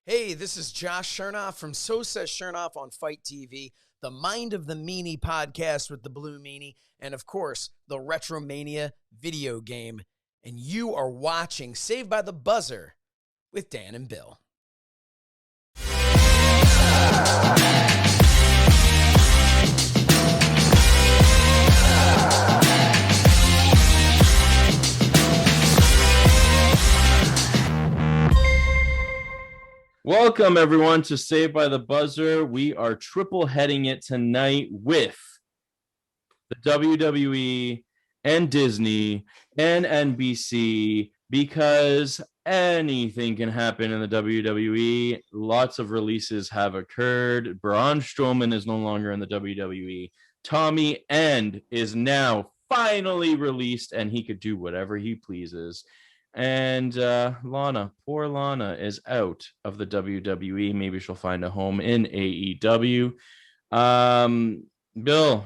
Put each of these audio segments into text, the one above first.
Hey, this is Josh Shernoff from So Says Shernoff on FITE TV, the Mind of the Meanie podcast with the Blue Meanie, and of course, the Retromania video game. And you are watching Saved by the Buzzer with Dan and Bill. Welcome, everyone, to Saved by the Buzzer. We are triple heading it tonight with the WWE and Disney and NBC because anything can happen in the WWE. Lots of releases have occurred. Braun Strowman is no longer in the WWE. Tommy End is now finally released, and he could do whatever he pleases. And Lana, poor Lana, is out of the WWE. Maybe she'll find a home in AEW. Bill,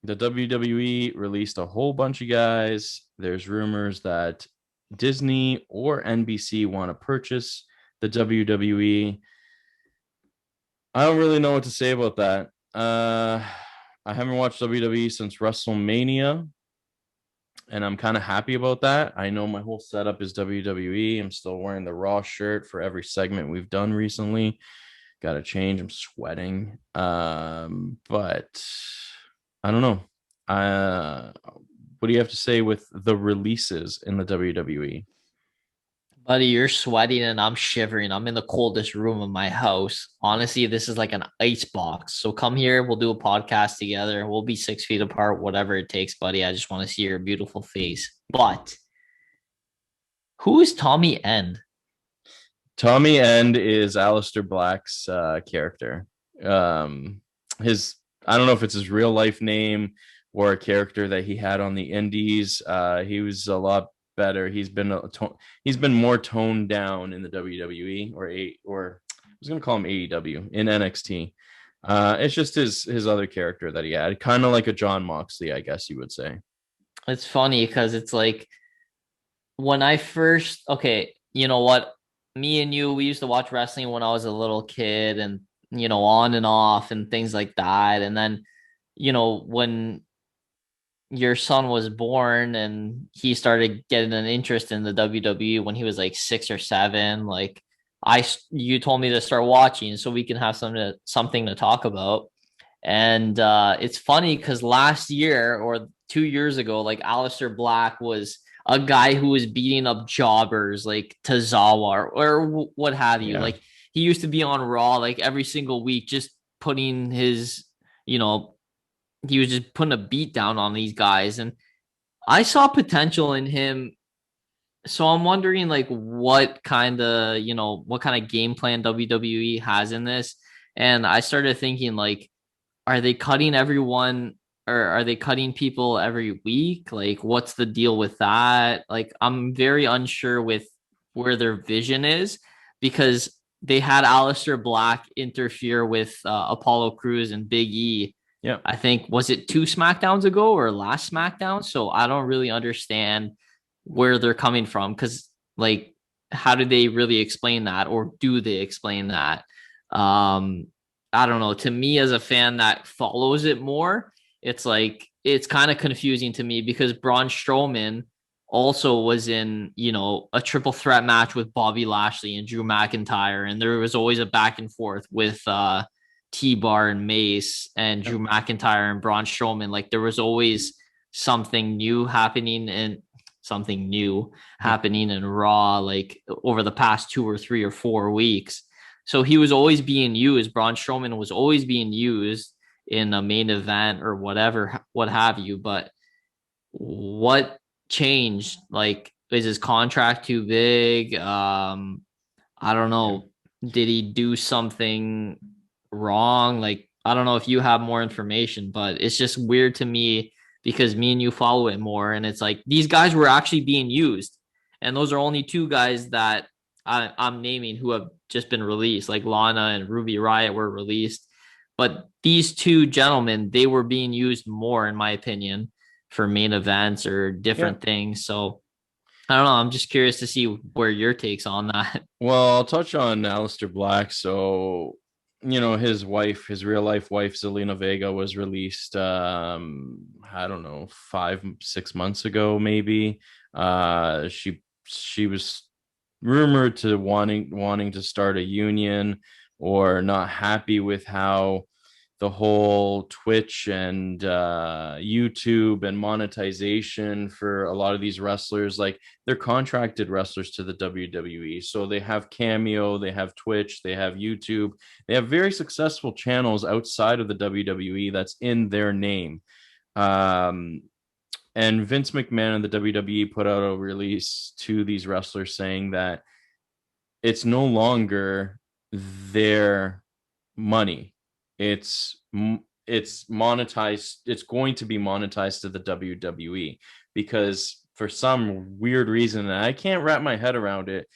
the WWE released a whole bunch of guys. There's rumors that Disney or NBC want to purchase the WWE. I don't really know what to say about that. I haven't watched WWE since WrestleMania, and I'm kind of happy about that. I know my whole setup is WWE. I'm still wearing the Raw shirt for every segment we've done recently. Got to change. I'm sweating. But I don't know. What do you have to say with the releases in the WWE? Buddy, you're sweating and I'm shivering. I'm in the coldest room of my house. Honestly, this is like an ice box. So come here. We'll do a podcast together. We'll be 6 feet apart, whatever it takes, buddy. I just want to see your beautiful face. But who is Tommy End? Tommy End is Aleister Black's character. I don't know if it's his real life name or a character that he had on the indies. He was a lot better. He's been more toned down in the WWE or I was gonna call him AEW in NXT. It's just his other character that he had, kind of like a John Moxley, I guess you would say. It's funny because it's like when I first, okay, you know what? Me and you, we used to watch wrestling when I was a little kid and, on and off and things like that. And then, when your son was born and he started getting an interest in the WWE when he was like 6 or 7, like you told me to start watching so we can have something to talk about. And it's funny because last year or 2 years ago, like Aleister Black was a guy who was beating up jobbers like Tozawa or what have you. Yeah. Like he used to be on Raw like every single week, just putting his, he was just putting a beat down on these guys. And I saw potential in him. So I'm wondering like what kind of game plan WWE has in this. And I started thinking like, are they cutting everyone or are they cutting people every week? Like, what's the deal with that? Like, I'm very unsure with where their vision is because they had Aleister Black interfere with Apollo Crews and Big E. Yeah, I think, was it 2 SmackDowns ago or last SmackDown? So I don't really understand where they're coming from because, like, how do they really explain that, or do they explain that? I don't know. To me, as a fan that follows it more, it's like it's kind of confusing to me because Braun Strowman also was in, a triple threat match with Bobby Lashley and Drew McIntyre, and there was always a back and forth with T-Bar and Mace and Drew McIntyre and Braun Strowman. Like there was always something new happening in Raw, like over the past 2 or 3 or 4 weeks. So he was always being used. Braun Strowman was always being used in a main event or whatever, what have you. But what changed? Like, is his contract too big? I don't know. Did he do something wrong? Like, I don't know if you have more information, but it's just weird to me because me and you follow it more. And it's like these guys were actually being used. And those are only 2 guys that I'm naming who have just been released, like Lana and Ruby Riott were released. But these 2 gentlemen, they were being used more, in my opinion, for main events or different things. So I don't know. I'm just curious to see where your takes on that. Well, I'll touch on Aleister Black. So, his wife, his real life wife, Zelina Vega, was released, I don't know, 5, 6 months ago, maybe. She was rumored to wanting to start a union, or not happy with how the whole Twitch and YouTube and monetization for a lot of these wrestlers. Like, they're contracted wrestlers to the WWE. So they have Cameo, they have Twitch, they have YouTube. They have very successful channels outside of the WWE that's in their name. Um, and Vince McMahon and the WWE put out a release to these wrestlers saying that it's no longer their money. It's monetized. It's going to be monetized to the WWE, because for some weird reason, and I can't wrap my head around it,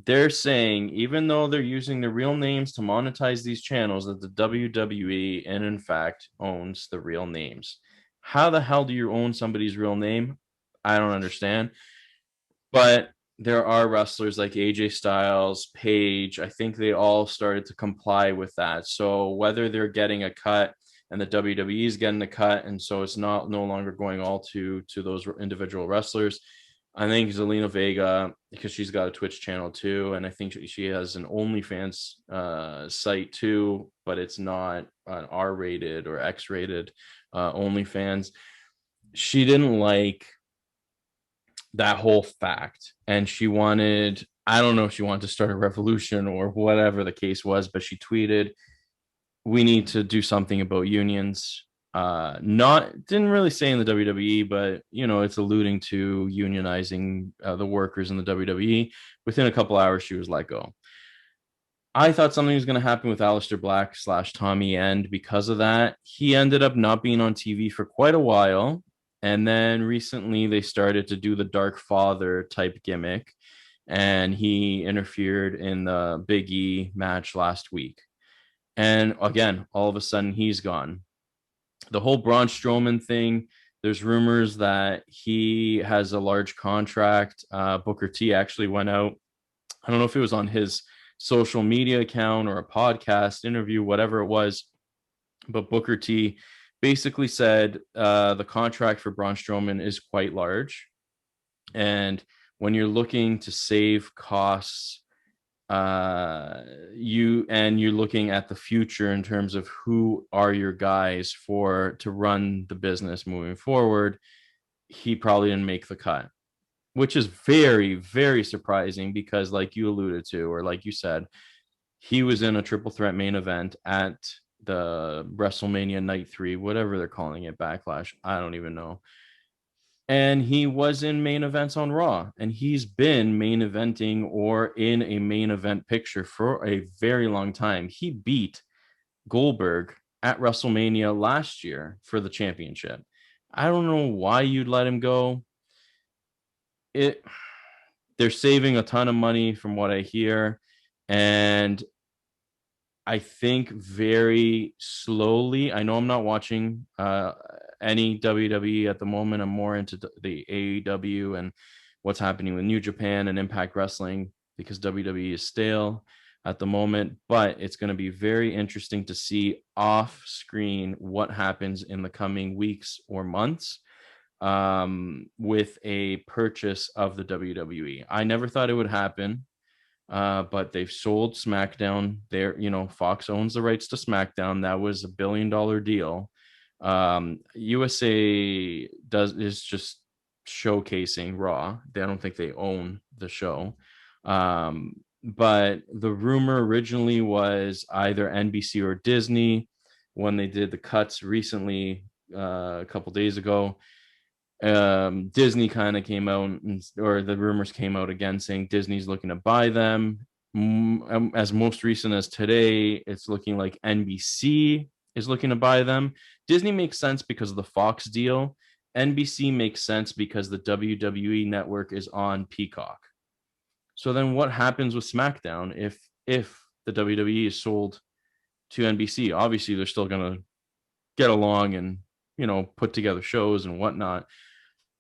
they're saying, even though they're using their real names to monetize these channels, that the WWE, and in fact, owns the real names. How the hell do you own somebody's real name? I don't understand. But there are wrestlers like AJ Styles, Paige. I think they all started to comply with that. So whether they're getting a cut and the WWE is getting a cut, and so it's no longer going all to those individual wrestlers. I think Zelina Vega, because she's got a Twitch channel too, and I think she has an OnlyFans site too, but it's not an R-rated or X-rated OnlyFans. She didn't like that whole fact, and she wanted, I don't know if she wanted to start a revolution or whatever the case was, but she tweeted, we need to do something about unions. Not didn't really say in the WWE, but it's alluding to unionizing the workers in the WWE. Within a couple hours, she was let go. I thought something was going to happen with Aleister Black / Tommy End because of that. He ended up not being on TV for quite a while. And then recently they started to do the Dark Father type gimmick. And he interfered in the Big E match last week. And again, all of a sudden he's gone. The whole Braun Strowman thing, there's rumors that he has a large contract. Booker T actually went out. I don't know if it was on his social media account or a podcast interview, whatever it was, but Booker T basically said the contract for Braun Strowman is quite large, and when you're looking to save costs, you're looking at the future in terms of who are your guys to run the business moving forward, he probably didn't make the cut, which is very, very surprising, because like you alluded to, or like you said, he was in a triple threat main event at the WrestleMania Night 3, whatever they're calling it, Backlash. I don't even know. And he was in main events on Raw, and he's been main eventing or in a main event picture for a very long time. He beat Goldberg at WrestleMania last year for the championship. I don't know why you'd let him go. They're saving a ton of money from what I hear, and I think very slowly. I know I'm not watching any WWE at the moment. I'm more into the AEW and what's happening with New Japan and Impact Wrestling, because WWE is stale at the moment. But it's going to be very interesting to see off screen what happens in the coming weeks or months with a purchase of the WWE. I never thought it would happen. But they've sold SmackDown. Fox owns the rights to SmackDown. That was $1 billion deal. USA is just showcasing Raw. I don't think they own the show. But the rumor originally was either NBC or Disney. When they did the cuts recently, a couple days ago, Disney kind of came out, or the rumors came out again, saying Disney's looking to buy them. As most recent as today, it's looking like NBC is looking to buy them. Disney makes sense because of the Fox deal. NBC makes sense because the WWE network is on Peacock. So then what happens with SmackDown if the WWE is sold to NBC? Obviously, they're still going to get along and put together shows and whatnot.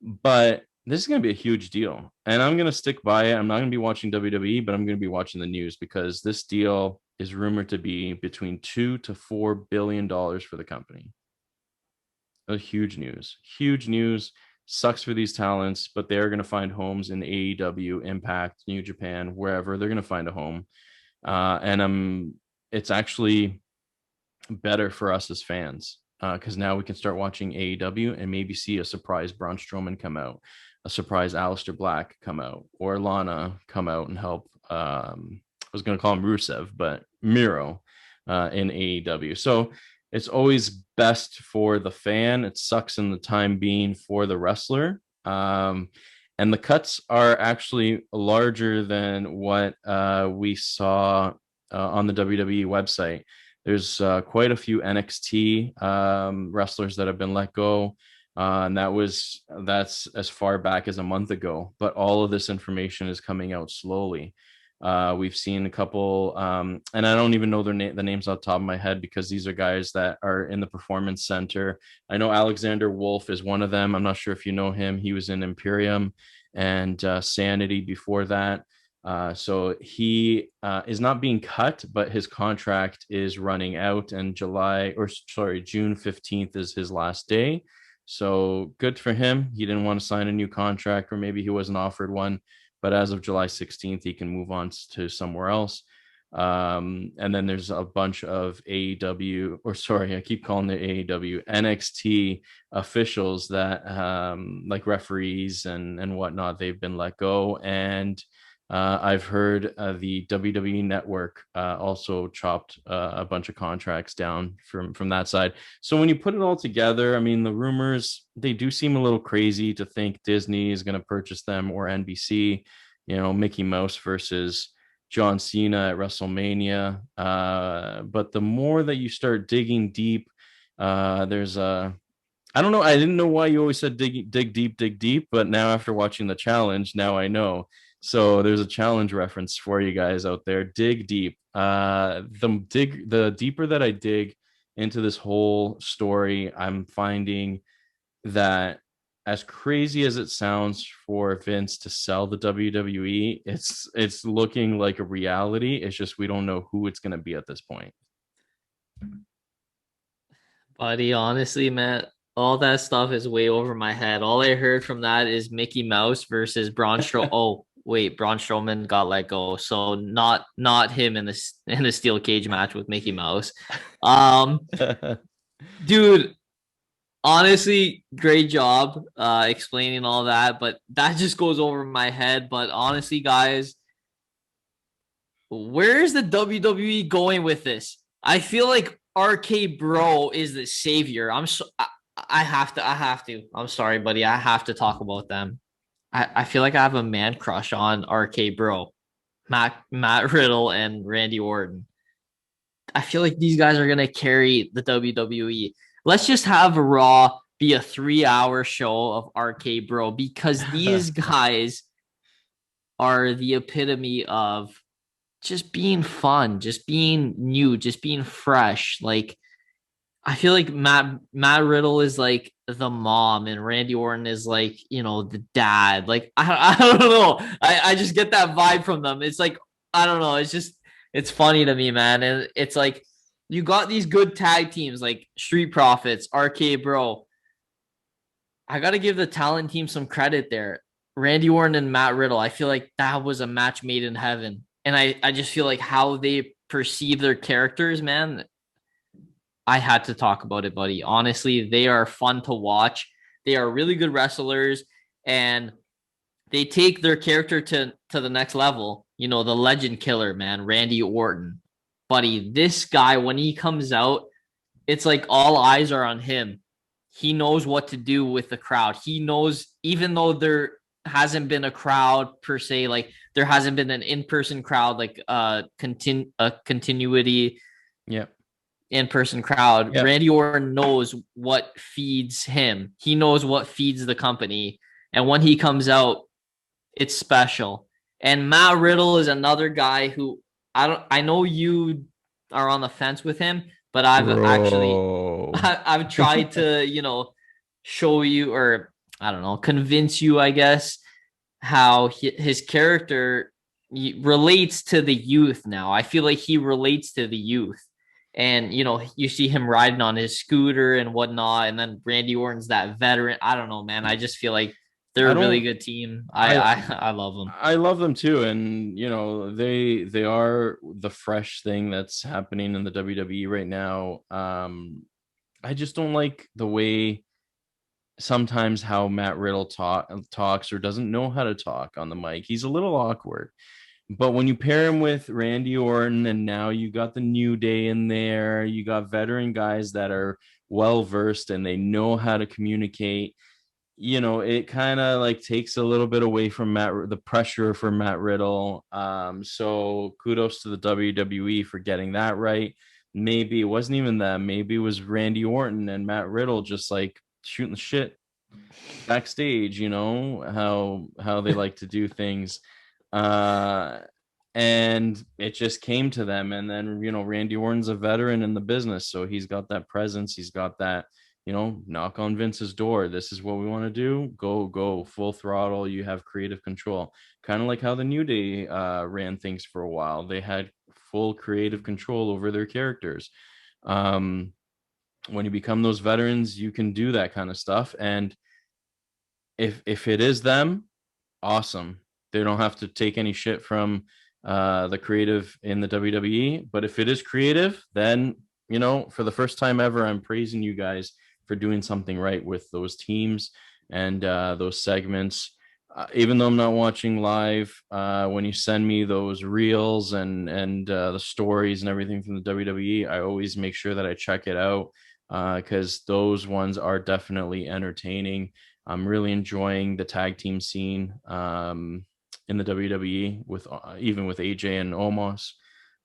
But this is going to be a huge deal, and I'm going to stick by it. I'm not going to be watching WWE, but I'm going to be watching the news because this deal is rumored to be between $2 to $4 billion for the company. A huge news. Sucks for these talents, but they're going to find homes in AEW, Impact, New Japan, wherever. They're going to find a home. And it's actually better for us as fans because now we can start watching AEW and maybe see a surprise Braun Strowman come out, a surprise Aleister Black come out, or Lana come out and help. I was going to call him Rusev, but Miro in AEW. So it's always best for the fan. It sucks in the time being for the wrestler. And the cuts are actually larger than what we saw on the WWE website. There's quite a few NXT wrestlers that have been let go. And that's as far back as a month ago. But all of this information is coming out slowly. We've seen a couple, and I don't even know the names off the top of my head because these are guys that are in the Performance Center. I know Alexander Wolf is one of them. I'm not sure if you know him. He was in Imperium and Sanity before that. So he is not being cut, but his contract is running out, and June 15th is his last day. So good for him. He didn't want to sign a new contract, or maybe he wasn't offered one. But as of July 16th, he can move on to somewhere else. And then there's a bunch of AEW, I keep calling it AEW, NXT officials that like referees and whatnot, they've been let go. And I've heard the WWE Network also chopped a bunch of contracts down from that side. So when you put it all together, I mean, the rumors, they do seem a little crazy to think Disney is going to purchase them, or NBC, Mickey Mouse versus John Cena at WrestleMania. But the more that you start digging deep, there's I don't know. I didn't know why you always said dig deep, but now after watching the challenge, now I know. So there's a challenge reference for you guys out there. Dig deep. The deeper that I dig into this whole story, I'm finding that, as crazy as it sounds for Vince to sell the WWE, it's looking like a reality. It's just we don't know who it's going to be at this point. Buddy, honestly, man, all that stuff is way over my head. All I heard from that is Mickey Mouse versus Braun Strowman. Oh, wait, Braun Strowman got let go, so not him in the steel cage match with Mickey Mouse. Dude, honestly, great job explaining all that, but that just goes over my head. But honestly, guys, where is the WWE going with this? I feel like RK Bro is the savior. I have to. I'm sorry, buddy. I have to talk about them. I feel like I have a man crush on RK Bro, Matt Riddle, and Randy Orton. I feel like these guys are gonna carry the WWE. Let's just have Raw be a 3-hour show of RK Bro, because these guys are the epitome of just being fun, just being new, just being fresh. Like, I feel like Matt Riddle is like the mom, and Randy Orton is like, the dad. Like, I don't know. I just get that vibe from them. It's like, I don't know. It's funny to me, man. And it's like, you got these good tag teams like Street Profits, RK Bro. I got to give the talent team some credit there. Randy Orton and Matt Riddle, I feel like that was a match made in heaven. And I just feel like how they perceive their characters, man, I had to talk about it, buddy. Honestly, they are fun to watch. They are really good wrestlers, and they take their character to the next level. The legend killer, man, Randy Orton. Buddy, this guy, when he comes out, it's like all eyes are on him. He knows what to do with the crowd. He knows, even though there hasn't been a crowd per se, like there hasn't been an in-person crowd, like continuity. Yeah. In-person crowd. Yep. Randy Orton knows what feeds him. He knows what feeds the company. And when he comes out, it's special. And Matt Riddle is another guy who I know you are on the fence with him, but I've tried to, show you or I don't know, convince you, I guess, how his character relates to the youth now. I feel like he relates to the youth. And, you see him riding on his scooter and whatnot. And then Randy Orton's that veteran. I don't know, man. I just feel like they're I a really don't. good team. I, I I, I love them. I love them too, and they are the fresh thing that's happening in the WWE right now. I just don't like the way sometimes how Matt Riddle talks or doesn't know how to talk on the mic. He's a little awkward. But when you pair him with Randy Orton, and now you got the New Day in there, you got veteran guys that are well versed and they know how to communicate. It kind of like takes a little bit away from the pressure for Matt Riddle. So kudos to the WWE for getting that right. Maybe it wasn't even them. Maybe it was Randy Orton and Matt Riddle just like shooting the shit backstage. How they like to do things. Uh, and it just came to them. And then, Randy Orton's a veteran in the business. So he's got that presence. He's got that, knock on Vince's door. This is what we want to do. Go full throttle. You have creative control. Kind of like how the New Day ran things for a while. They had full creative control over their characters. When you become those veterans, you can do that kind of stuff. And if it is them, awesome. They don't have to take any shit from the creative in the WWE. But if it is creative, then for the first time ever, I'm praising you guys for doing something right with those teams and those segments. Even though I'm not watching live, when you send me those reels and the stories and everything from the WWE, I always make sure that I check it out because those ones are definitely entertaining. I'm really enjoying the tag team scene in the WWE with even with AJ and Omos,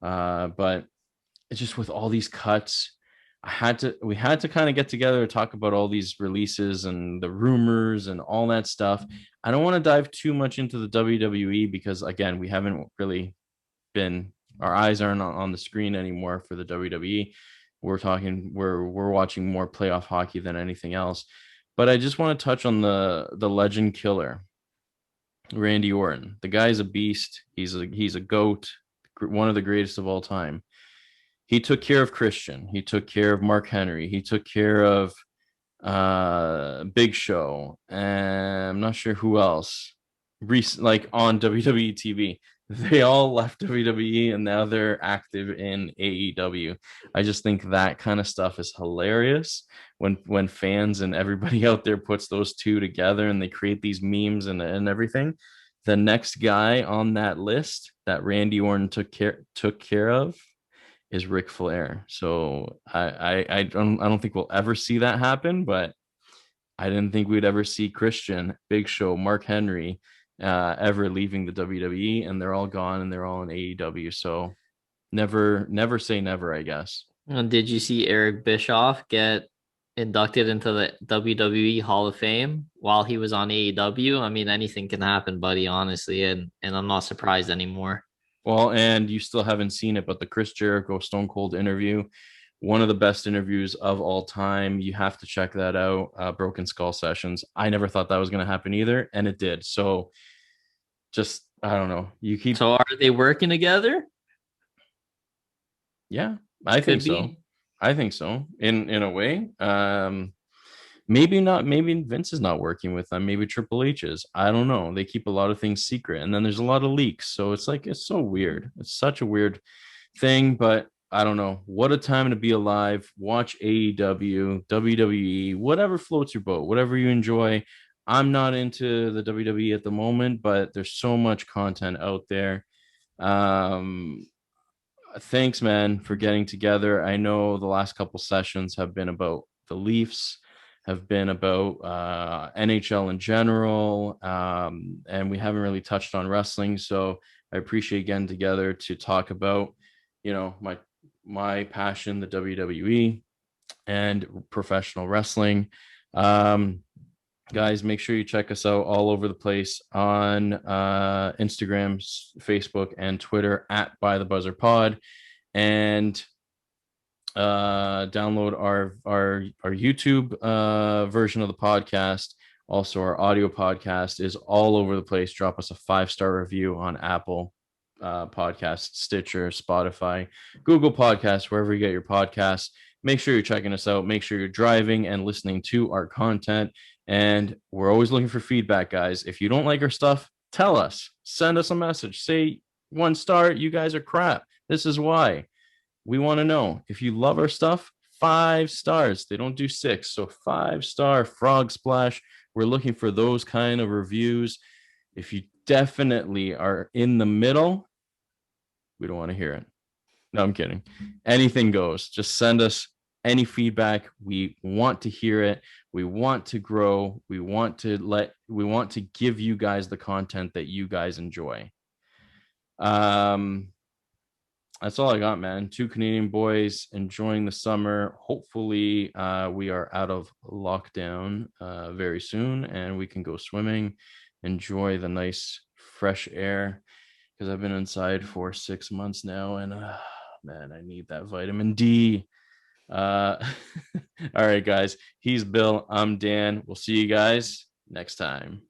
but it's just with all these cuts. We had to kind of get together to talk about all these releases and the rumors and all that stuff. I don't want to dive too much into the WWE because again, we haven't really our eyes aren't on the screen anymore for the WWE. We're watching more playoff hockey than anything else. But I just want to touch on the legend killer, Randy Orton. The guy's a beast. He's a goat, one of the greatest of all time. He took care of Christian. He took care of Mark Henry. He took care of Big Show. And I'm not sure who else. Like on WWE TV. They all left WWE and now they're active in AEW. I just think that kind of stuff is hilarious when fans and everybody out there puts those two together and they create these memes and everything. The next guy on that list that Randy Orton took care of is Ric Flair. So I don't think we'll ever see that happen, but I didn't think we'd ever see Christian, Big Show, Mark Henry ever leaving the WWE, and they're all gone and they're all in AEW. So never say never, I guess. And did you see Eric Bischoff get inducted into the WWE Hall of Fame while he was on AEW? I mean, anything can happen, buddy, honestly, and I'm not surprised anymore. Well, and you still haven't seen it, but the Chris Jericho Stone Cold interview, one of the best interviews of all time. You have to check that out. Broken Skull Sessions. I never thought that was going to happen either, and it did. So just, I don't know. So are they working together? Yeah, I think so. I think so in a way. Maybe not. Maybe Vince is not working with them. Maybe Triple H is. I don't know. They keep a lot of things secret, and then there's a lot of leaks. So it's so weird. It's such a weird thing, but I don't know. What a time to be alive. Watch AEW, WWE, whatever floats your boat, whatever you enjoy. I'm not into the WWE at the moment, but there's so much content out there. Thanks, man, for getting together. I know the last couple sessions have been about the Leafs, have been about NHL in general, and we haven't really touched on wrestling. So I appreciate getting together to talk about, my passion, the WWE and professional wrestling. Guys, make sure you check us out all over the place on Instagram, Facebook, and Twitter at By the Buzzer Pod, and download our YouTube version of the podcast Also, our audio podcast is all over the place. Drop us a 5-star review on Apple Podcasts, Stitcher, Spotify, Google Podcasts, wherever you get your podcasts. Make sure you're checking us out. Make sure you're driving and listening to our content. And we're always looking for feedback, guys. If you don't like our stuff, tell us. Send us a message. Say 1 star, you guys are crap. This is why. We want to know. If you love our stuff, 5 stars. They don't do 6. So 5-star Frog Splash. We're looking for those kind of reviews. If you definitely are in the middle, we don't want to hear it. No, I'm kidding. Anything goes. Just send us any feedback. We want to hear it. We want to grow. We want to give you guys the content that you guys enjoy. That's all I got, man. 2 Canadian boys enjoying the summer. Hopefully, we are out of lockdown very soon and we can go swimming, enjoy the nice fresh air, because I've been inside for 6 months now and man, I need that vitamin D. All right, guys. He's Bill. I'm Dan. We'll see you guys next time.